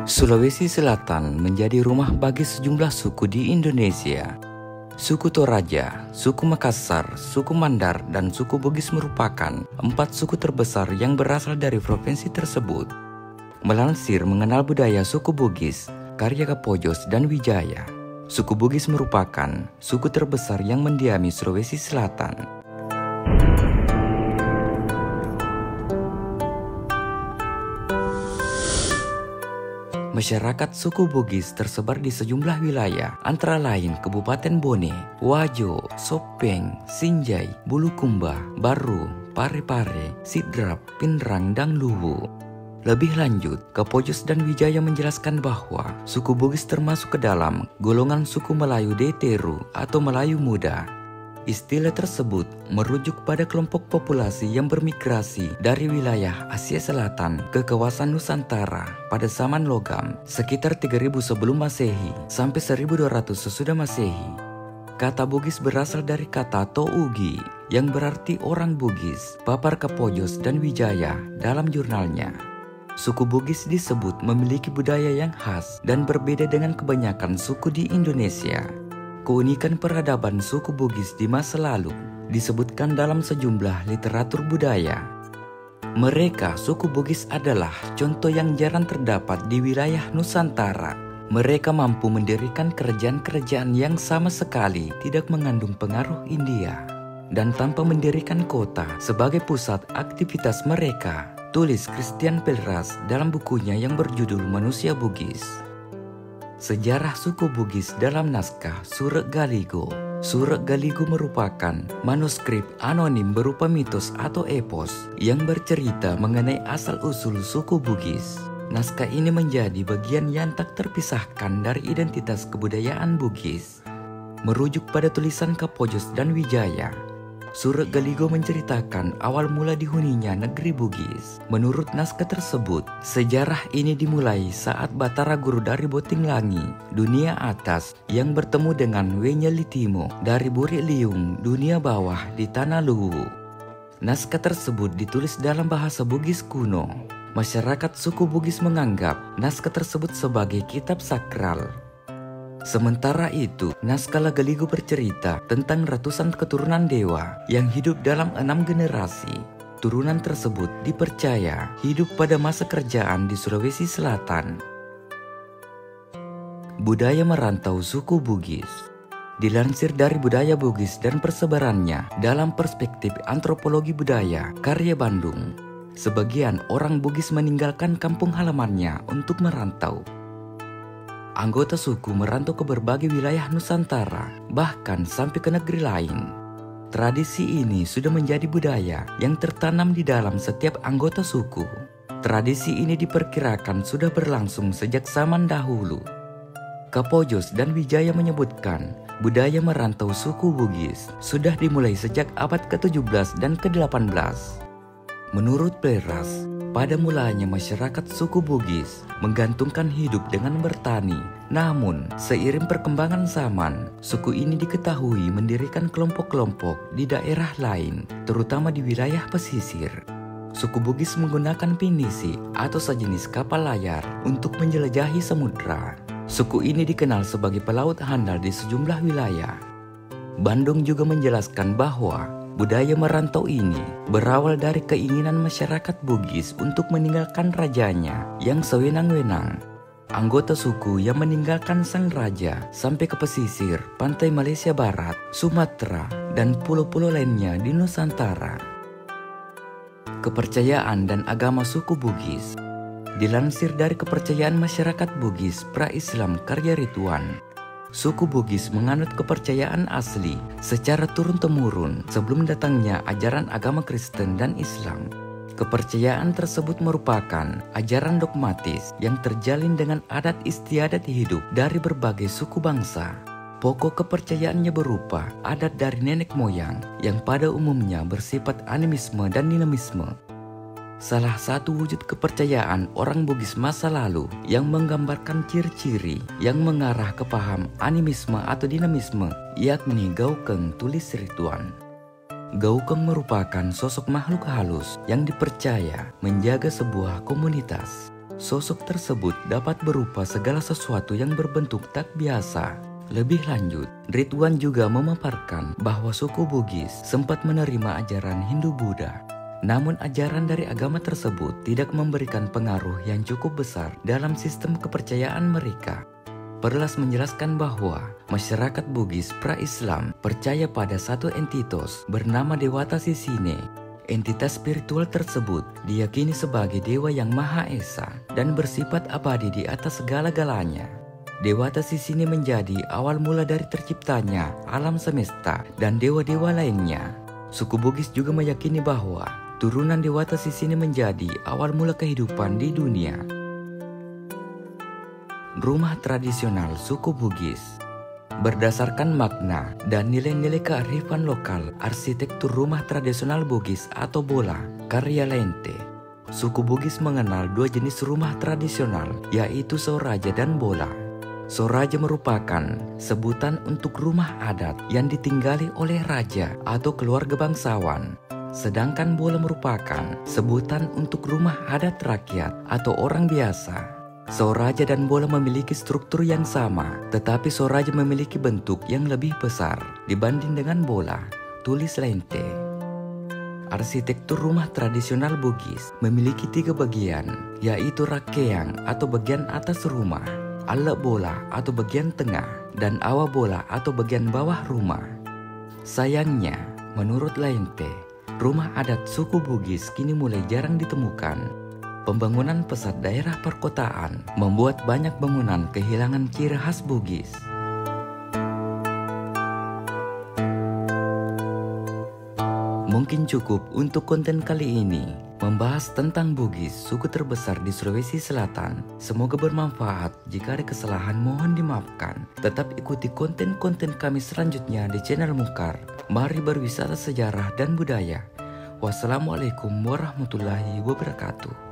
Sulawesi Selatan menjadi rumah bagi sejumlah suku di Indonesia. Suku Toraja, suku Makassar, suku Mandar, dan suku Bugis merupakan 4 suku terbesar yang berasal dari provinsi tersebut. Melansir mengenal budaya suku Bugis, karya Kapojos dan Wijaya. Suku Bugis merupakan suku terbesar yang mendiami Sulawesi Selatan. Masyarakat suku Bugis tersebar di sejumlah wilayah, antara lain Kabupaten Bone, Wajo, Sopeng, Sinjai, Bulukumba, Baru, Parepare, Sidrap, Pindrang, dan Luwu. Lebih lanjut, Kapojos dan Wijaya menjelaskan bahwa suku Bugis termasuk ke dalam golongan suku Melayu Deteru atau Melayu Muda. Istilah tersebut merujuk pada kelompok populasi yang bermigrasi dari wilayah Asia Selatan ke kawasan Nusantara pada zaman logam sekitar 3000 sebelum Masehi sampai 1200 sesudah Masehi. Kata Bugis berasal dari kata Tougi yang berarti orang Bugis, papar Kapojos dan Wijaya dalam jurnalnya. Suku Bugis disebut memiliki budaya yang khas dan berbeda dengan kebanyakan suku di Indonesia. Keunikan peradaban suku Bugis di masa lalu disebutkan dalam sejumlah literatur budaya. Mereka, suku Bugis adalah contoh yang jarang terdapat di wilayah Nusantara. Mereka mampu mendirikan kerajaan-kerajaan yang sama sekali tidak mengandung pengaruh India. Dan tanpa mendirikan kota sebagai pusat aktivitas mereka, tulis Christian Pelras dalam bukunya yang berjudul Manusia Bugis. Sejarah suku Bugis dalam naskah Surek Galigo. Surek Galigo merupakan manuskrip anonim berupa mitos atau epos yang bercerita mengenai asal-usul suku Bugis. Naskah ini menjadi bagian yang tak terpisahkan dari identitas kebudayaan Bugis. Merujuk pada tulisan Kapojos dan Wijaya, Surek Galigo menceritakan awal mula dihuninya negeri Bugis. Menurut naskah tersebut, sejarah ini dimulai saat Batara Guru dari Botinglangi, dunia atas, yang bertemu dengan Wenyelitimo dari Buri Liung, dunia bawah di Tanah Luwu. Naskah tersebut ditulis dalam bahasa Bugis kuno. Masyarakat suku Bugis menganggap naskah tersebut sebagai kitab sakral. Sementara itu, naskah Galigo bercerita tentang ratusan keturunan dewa yang hidup dalam 6 generasi. Turunan tersebut dipercaya hidup pada masa kerajaan di Sulawesi Selatan. Budaya merantau suku Bugis. Dilansir dari Budaya Bugis dan Persebarannya dalam Perspektif Antropologi Budaya, karya Bandung, sebagian orang Bugis meninggalkan kampung halamannya untuk merantau. Anggota suku merantau ke berbagai wilayah Nusantara, bahkan sampai ke negeri lain. Tradisi ini sudah menjadi budaya yang tertanam di dalam setiap anggota suku. Tradisi ini diperkirakan sudah berlangsung sejak zaman dahulu. Kapojos dan Wijaya menyebutkan budaya merantau suku Bugis sudah dimulai sejak abad ke-17 dan ke-18. Menurut Pelras, pada mulanya masyarakat suku Bugis menggantungkan hidup dengan bertani. Namun, seiring perkembangan zaman, suku ini diketahui mendirikan kelompok-kelompok di daerah lain, terutama di wilayah pesisir. Suku Bugis menggunakan pinisi atau sejenis kapal layar untuk menjelajahi samudra. Suku ini dikenal sebagai pelaut handal di sejumlah wilayah. Bandung juga menjelaskan bahwa budaya merantau ini berawal dari keinginan masyarakat Bugis untuk meninggalkan rajanya yang sewenang-wenang. Anggota suku yang meninggalkan sang raja sampai ke pesisir, pantai Malaysia Barat, Sumatera, dan pulau-pulau lainnya di Nusantara. Kepercayaan dan agama suku Bugis. Dilansir dari kepercayaan masyarakat Bugis pra-Islam karya Rituan, suku Bugis menganut kepercayaan asli secara turun-temurun sebelum datangnya ajaran agama Kristen dan Islam. Kepercayaan tersebut merupakan ajaran dogmatis yang terjalin dengan adat istiadat hidup dari berbagai suku bangsa. Pokok kepercayaannya berupa adat dari nenek moyang yang pada umumnya bersifat animisme dan dinamisme. Salah satu wujud kepercayaan orang Bugis masa lalu yang menggambarkan ciri-ciri yang mengarah ke paham animisme atau dinamisme, yakni Gaukeng, tulis Rituan. Gaukeng merupakan sosok makhluk halus yang dipercaya menjaga sebuah komunitas. Sosok tersebut dapat berupa segala sesuatu yang berbentuk tak biasa. Lebih lanjut, Ridwan juga memaparkan bahwa suku Bugis sempat menerima ajaran Hindu-Buddha. Namun ajaran dari agama tersebut tidak memberikan pengaruh yang cukup besar dalam sistem kepercayaan mereka. Perlas menjelaskan bahwa masyarakat Bugis pra-Islam percaya pada satu entitas bernama Dewata Sisine. Entitas spiritual tersebut diyakini sebagai dewa yang Maha Esa dan bersifat abadi di atas segala-galanya. Dewata Sisine menjadi awal mula dari terciptanya alam semesta dan dewa-dewa lainnya. Suku Bugis juga meyakini bahwa turunan Dewata Sisine menjadi awal mula kehidupan di dunia. Rumah tradisional suku Bugis. Berdasarkan makna dan nilai-nilai kearifan lokal, arsitektur rumah tradisional Bugis atau Bola, karya Lente. Suku Bugis mengenal dua jenis rumah tradisional, yaitu Soraja dan Bola. Soraja merupakan sebutan untuk rumah adat yang ditinggali oleh raja atau keluarga bangsawan. Sedangkan Bola merupakan sebutan untuk rumah adat rakyat atau orang biasa. Soraja dan Bola memiliki struktur yang sama, tetapi Soraja memiliki bentuk yang lebih besar dibanding dengan Bola, tulis Lente. Arsitektur rumah tradisional Bugis memiliki 3 bagian, yaitu rakeang atau bagian atas rumah, ala bola atau bagian tengah, dan awa bola atau bagian bawah rumah. Sayangnya, menurut Lente, rumah adat suku Bugis kini mulai jarang ditemukan. Pembangunan pesat daerah perkotaan membuat banyak bangunan kehilangan ciri khas Bugis. Mungkin cukup untuk konten kali ini, membahas tentang Bugis, suku terbesar di Sulawesi Selatan. Semoga bermanfaat. Jika ada kesalahan mohon dimaafkan. Tetap ikuti konten-konten kami selanjutnya di channel Mungkar. Mari berwisata sejarah dan budaya. Wassalamualaikum warahmatullahi wabarakatuh.